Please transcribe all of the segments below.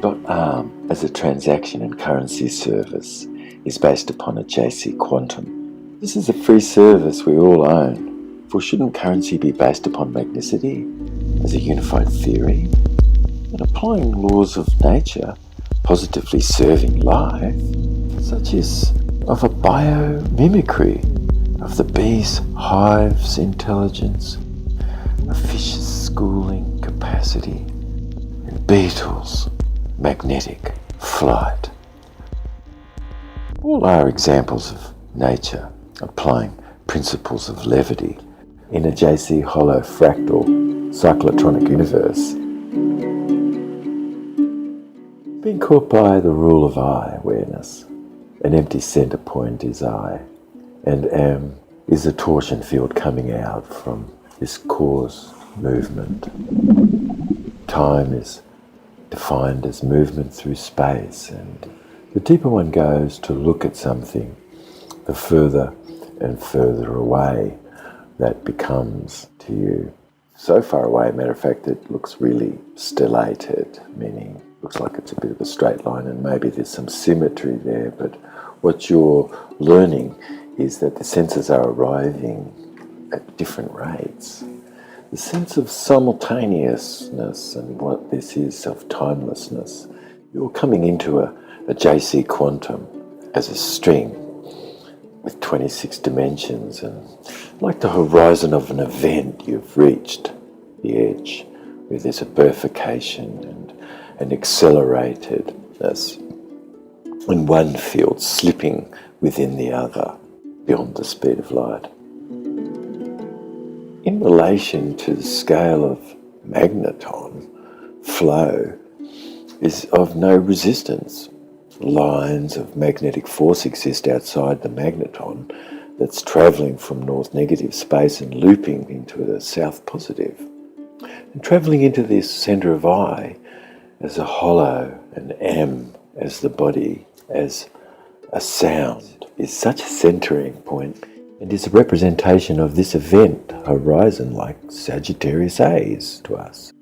.ALM as a transaction and currency service is based upon a JC quantum. This is a free service we all own, for shouldn't currency be based upon magnicity as a unified theory? And applying laws of nature, positively serving life, such as of a biomimicry of the bee's hive's intelligence, a fish's schooling capacity, and beetles' magnetic flight. All are examples of nature applying principles of levity in a JC hollow fractal cyclotronic universe. Being caught by the rule of I awareness, an empty center point is I, and am is a torsion field coming out from this cause movement. Time is defined as movement through space, and the deeper one goes to look at something, the further and further away that becomes to you. So far away, matter of fact, it looks really stellated, meaning looks like it's a bit of a straight line, and maybe there's some symmetry there, but what you're learning is that the senses are arriving at different rates. The sense of simultaneousness and what this is of timelessness, you're coming into a JC quantum as a string with 26 dimensions, and like the horizon of an event, you've reached the edge where there's a bifurcation and an acceleratedness in one field slipping within the other beyond the speed of light. In relation to the scale of magneton, flow is of no resistance. Lines of magnetic force exist outside the magneton that's travelling from north negative space and looping into the south positive. And travelling into this centre of I as a hollow, and M as the body, as a sound, is such a centering point and is a representation of this event horizon like Sagittarius A is to us.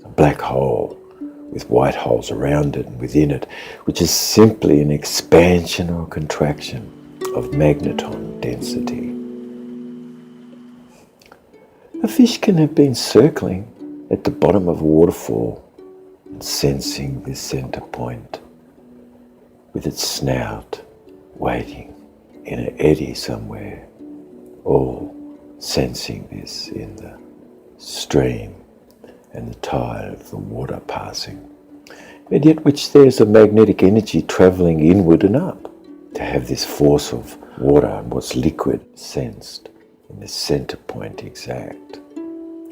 A black hole with white holes around it and within it, which is simply an expansion or contraction of magneton density. A fish can have been circling at the bottom of a waterfall and sensing this center point with its snout waiting in an eddy somewhere, all sensing this in the stream and the tide of the water passing, and yet which there's a magnetic energy travelling inward and up to have this force of water and what's liquid sensed in the centre point exact.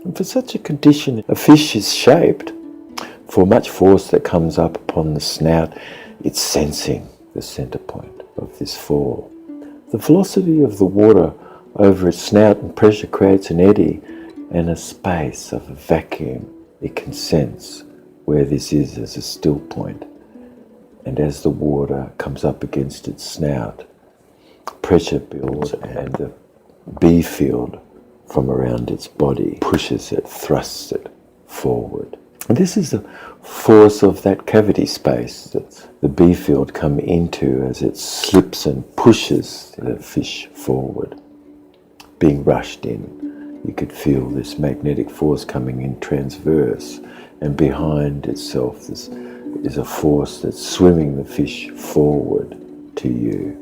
And for such a condition, a fish is shaped. For much force that comes up upon the snout, it's sensing the centre point of this fall. The velocity of the water over its snout and pressure creates an eddy and a space of a vacuum. It can sense where this is as a still point. And as the water comes up against its snout, pressure builds and the B field from around its body pushes it, thrusts it forward. And this is the force of that cavity space that the B field come into as it slips and pushes the fish forward. Being rushed in, you could feel this magnetic force coming in transverse, and behind itself this is a force that's swimming the fish forward to you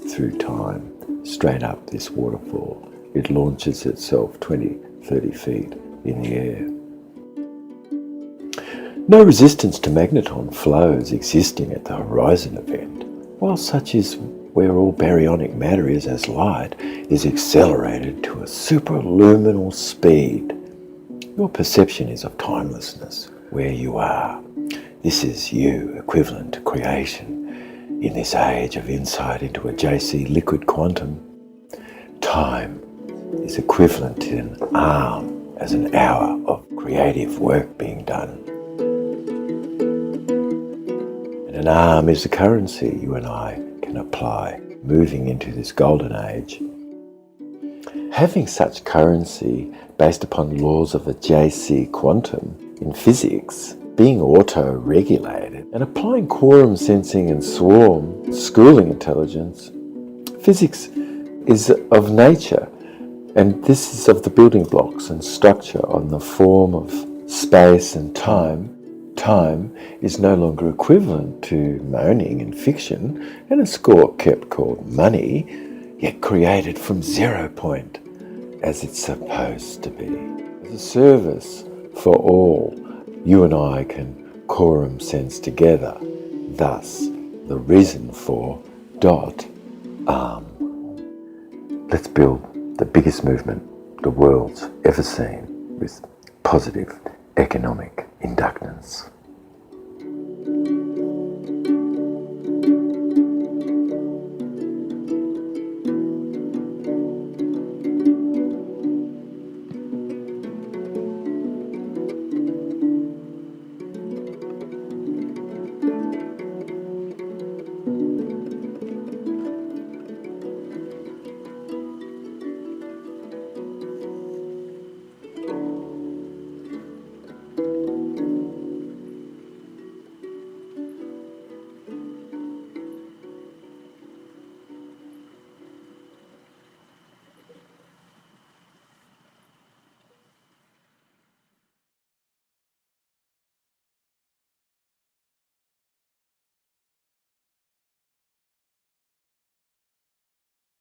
through time, straight up this waterfall. It launches itself 20, 30 feet in the air. No resistance to magneton flows existing at the horizon event, while such is where all baryonic matter is as light, is accelerated to a superluminal speed. Your perception is of timelessness, where you are. This is you, equivalent to creation. In this age of insight into a JC liquid quantum, time is equivalent to an arm as an hour of creative work being done. And an arm is a currency you and I can apply, moving into this golden age. Having such currency based upon laws of a JC quantum in physics being auto-regulated and applying quorum sensing and swarm schooling intelligence, physics is of nature, and this is of the building blocks and structure on the form of space and time. Time is no longer equivalent to moaning in fiction, and a score kept called money, yet created from 0 point, as it's supposed to be. As a service for all, you and I can quorum sense together, thus the reason for .ALM. Let's build the biggest movement the world's ever seen with positive economic inductance.